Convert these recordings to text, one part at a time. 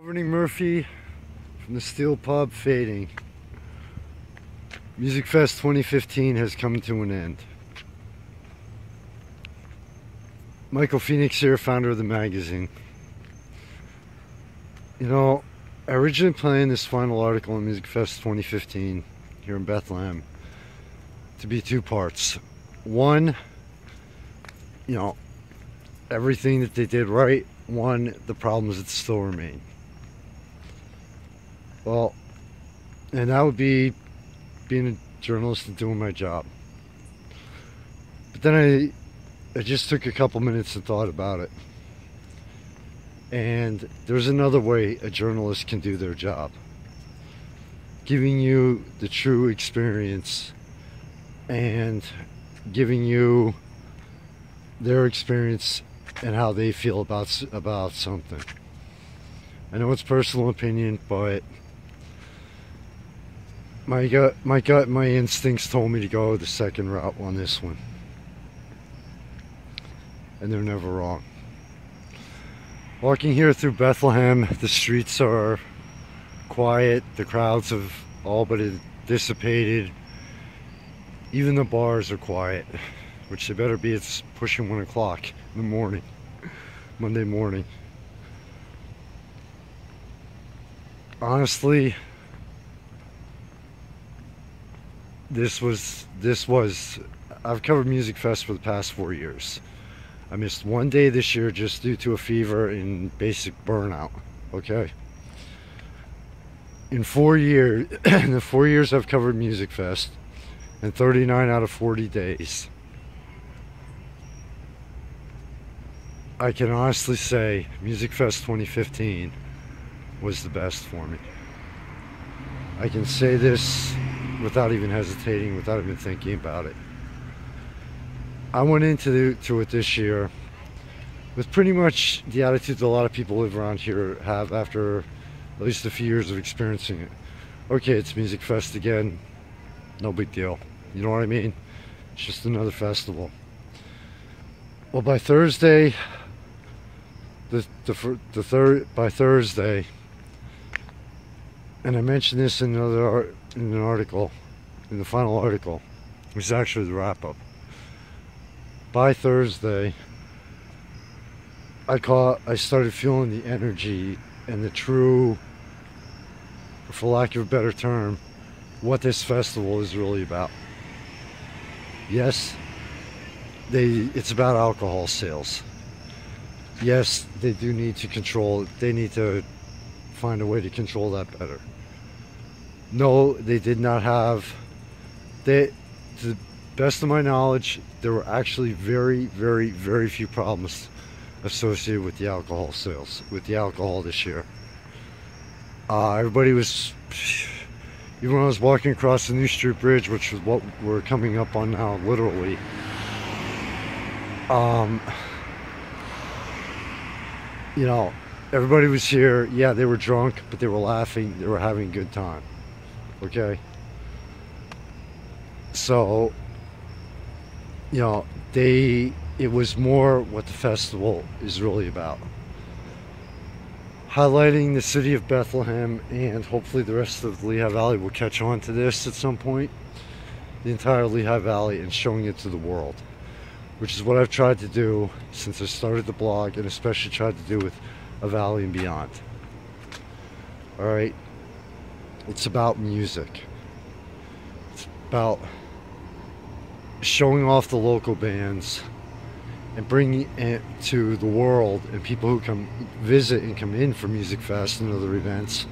Governing Murphy from the Steel Pub fading. Musikfest 2015 has come to an end. Michael Phoenix here, founder of the magazine. You know, I originally planned this final article in Musikfest 2015 here in Bethlehem to be two parts. One, you know, everything that they did right. One, the problems that still remain. Well, and that would be being a journalist and doing my job. But then I just took a couple minutes and thought about it. And there's another way a journalist can do their job. Giving you the true experience and giving you their experience and how they feel about something. I know it's personal opinion, but my gut, my instincts told me to go the second route on this one. And they're never wrong. Walking here through Bethlehem, the streets are quiet, the crowds have all but dissipated. Even the bars are quiet, which they better be. It's pushing 1 o'clock in the morning, Monday morning. Honestly, this was, I've covered Musikfest for the past 4 years. I missed one day this year just due to a fever and basic burnout, okay? In 4 years, in the 4 years I've covered Musikfest, and 39 out of 40 days, I can honestly say Musikfest 2015 was the best for me. I can say this without even hesitating, without even thinking about it. I went into it this year with pretty much the attitude that a lot of people live around here have after at least a few years of experiencing it. Okay, it's Musikfest again, no big deal. You know what I mean? It's just another festival. Well, by Thursday, by Thursday, and I mentioned this in an article, in the final article, which is actually the wrap-up. By Thursday, I started feeling the energy and the true, for lack of a better term, what this festival is really about. Yes, it's about alcohol sales. Yes, they do need to control it. They need to find a way to control that better. No, they did not have, to the best of my knowledge, there were actually very, very, very few problems associated with the alcohol sales, with the alcohol this year. Everybody was, even when I was walking across the New Street Bridge, which is what we're coming up on now, literally, you know, everybody was here. Yeah, they were drunk, but they were laughing, they were having a good time. Okay? So, you know, it was more what the festival is really about. Highlighting the city of Bethlehem, and hopefully the rest of the Lehigh Valley will catch on to this at some point. The entire Lehigh Valley, and showing it to the world. Which is what I've tried to do since I started the blog, and especially tried to do with A Valley and Beyond. Alright? It's about music. It's about showing off the local bands and bringing it to the world and people who come visit and come in for Musikfest and other events.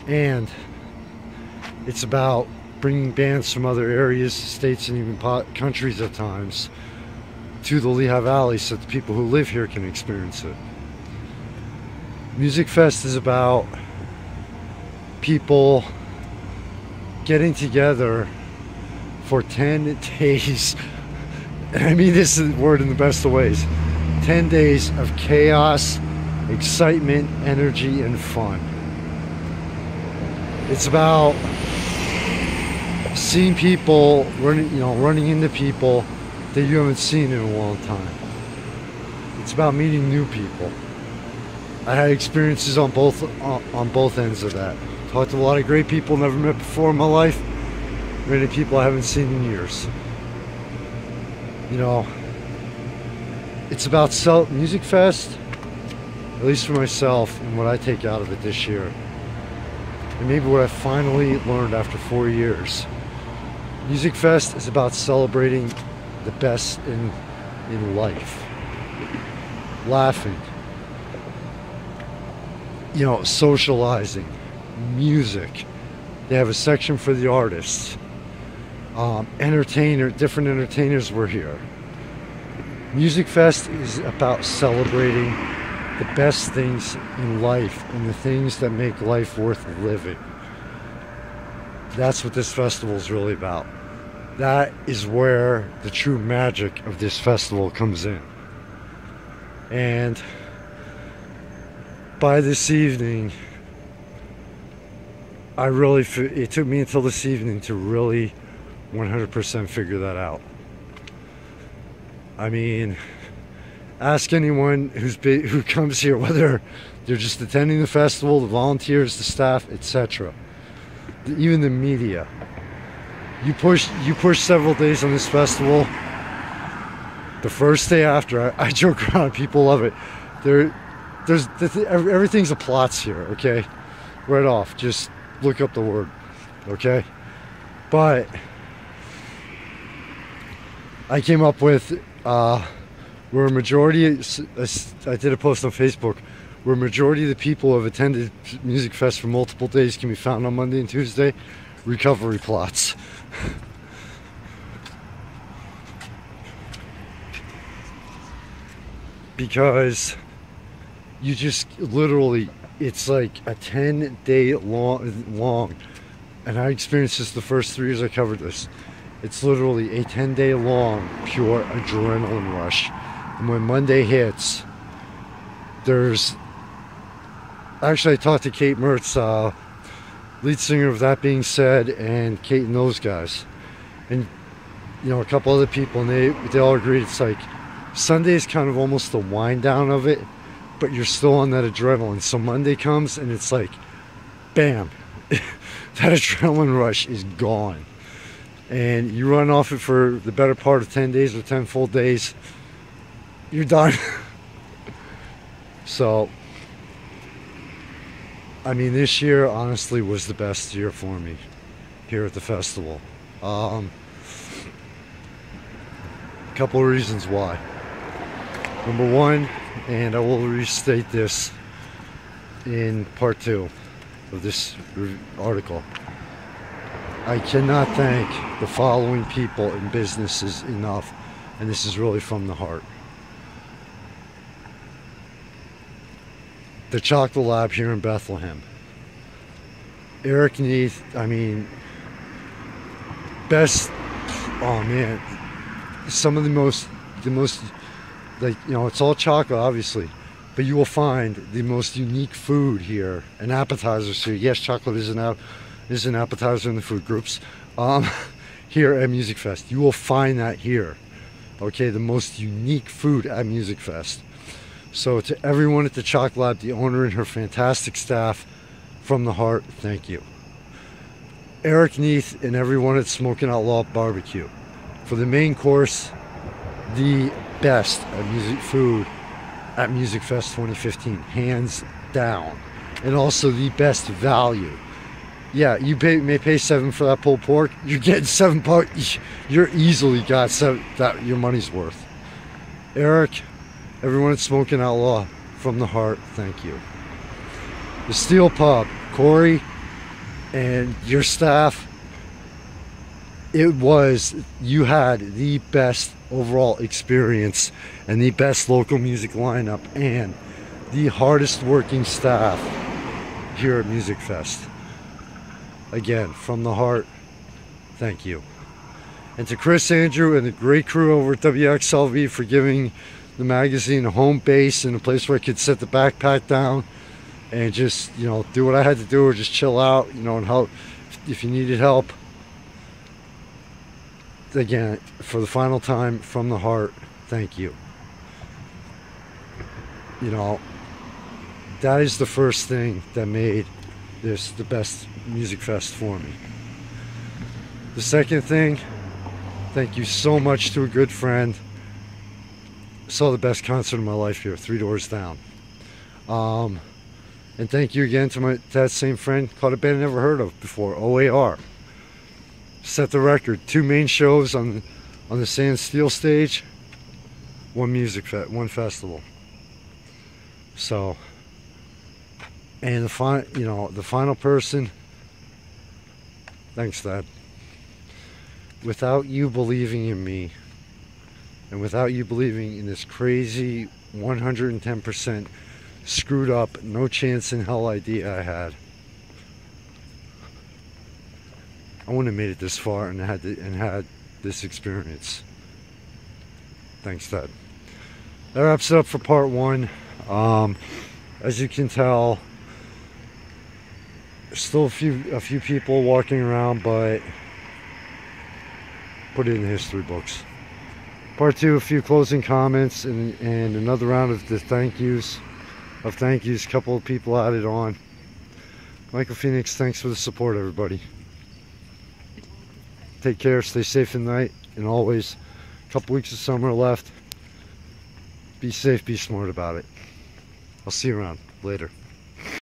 And it's about bringing bands from other areas, states, and even countries at times to the Lehigh Valley so that the people who live here can experience it. Musikfest is about people getting together for 10 days. And I mean this is the word in the best of ways. 10 days of chaos, excitement, energy, and fun. It's about seeing people, running into people that you haven't seen in a long time. It's about meeting new people. I had experiences on both ends of that. Talked to a lot of great people never met before in my life. Many people I haven't seen in years. You know, it's about Musikfest, at least for myself, and what I take out of it this year. And maybe what I finally learned after 4 years. Musikfest is about celebrating the best in life. Laughing. You know, socializing. Music. They have a section for the artists. Different entertainers were here. Musikfest is about celebrating the best things in life and the things that make life worth living. That's what this festival is really about. That is where the true magic of this festival comes in. And by this evening, it took me until this evening to really 100% figure that out. I mean, ask anyone who comes here, whether they're just attending the festival, the volunteers, the staff, etc. Even the media. You push several days on this festival. The first day after, I joke around, people love it. Everything's a plots here, okay? Right off, just look up the word, okay? But I came up with where a majority, I did a post on Facebook, where a majority of the people who have attended Musikfest for multiple days can be found on Monday and Tuesday, recovery plots. Because you just literally, it's like a 10-day long, and I experienced this the first 3 years I covered this. It's literally a 10-day long pure adrenaline rush. And when Monday hits, actually I talked to Kate Mertz, lead singer of That Being Said, and Kate and those guys, and you know, a couple other people, and they all agreed it's like Sunday is kind of almost the wind down of it, but you're still on that adrenaline. So Monday comes and it's like bam, that adrenaline rush is gone, and you run off it for the better part of 10 days or 10 full days, you're done. So I mean, this year honestly was the best year for me here at the festival. A couple of reasons why. Number one, and I will restate this in part 2 of this article, I cannot thank the following people and businesses enough, and this is really from the heart. The Chocolate Lab here in Bethlehem. Eric Neath, I mean, best, oh man, some of the most, like, you know, it's all chocolate obviously, but you will find the most unique food here, and appetizers here. Yes, chocolate is an appetizer in the food groups, here at Musikfest. You will find that here, okay, the most unique food at Musikfest. So to everyone at the Chocolate Lab, the owner and her fantastic staff, from the heart, thank you. Eric Neath and everyone at Smoking Outlaw Barbecue. For the main course, the best food at Musikfest 2015, hands down. And also the best value. Yeah, you may pay $7 for that pulled pork. You're getting $7. You're easily got your money's worth. Eric, everyone at Smoking Outlaw, from the heart, thank you. The Steel Pub, Corey and your staff, you had the best overall experience and the best local music lineup and the hardest working staff here at Musikfest. Again, from the heart, thank you. And to Chris, Andrew, and the great crew over at WXLV for giving the magazine a home base and a place where I could set the backpack down and just, you know, do what I had to do or just chill out, you know, and help if you needed help. Again, for the final time, from the heart, thank you. You know, that is the first thing that made this the best music fest for me. The second thing, thank you so much to a good friend. Saw the best concert of my life here, 3 doors down. And thank you again to that same friend. Caught a band I never heard of before, OAR. Set the record. 2 main shows on the Sand Steel stage. 1 festival. So, and the final person. Thanks, Dad. Without you believing in me, and without you believing in this crazy 110% screwed up, no chance in hell idea I had, I wouldn't have made it this far and had this experience. Thanks, Dad. That wraps it up for part 1. As you can tell, there's still a few people walking around, but put it in the history books. Part 2, a few closing comments and another round of the thank yous. A couple of people added on. Michael Phoenix, thanks for the support, everybody. Take care, stay safe tonight, and always, a couple weeks of summer left. Be safe, be smart about it. I'll see you around. Later.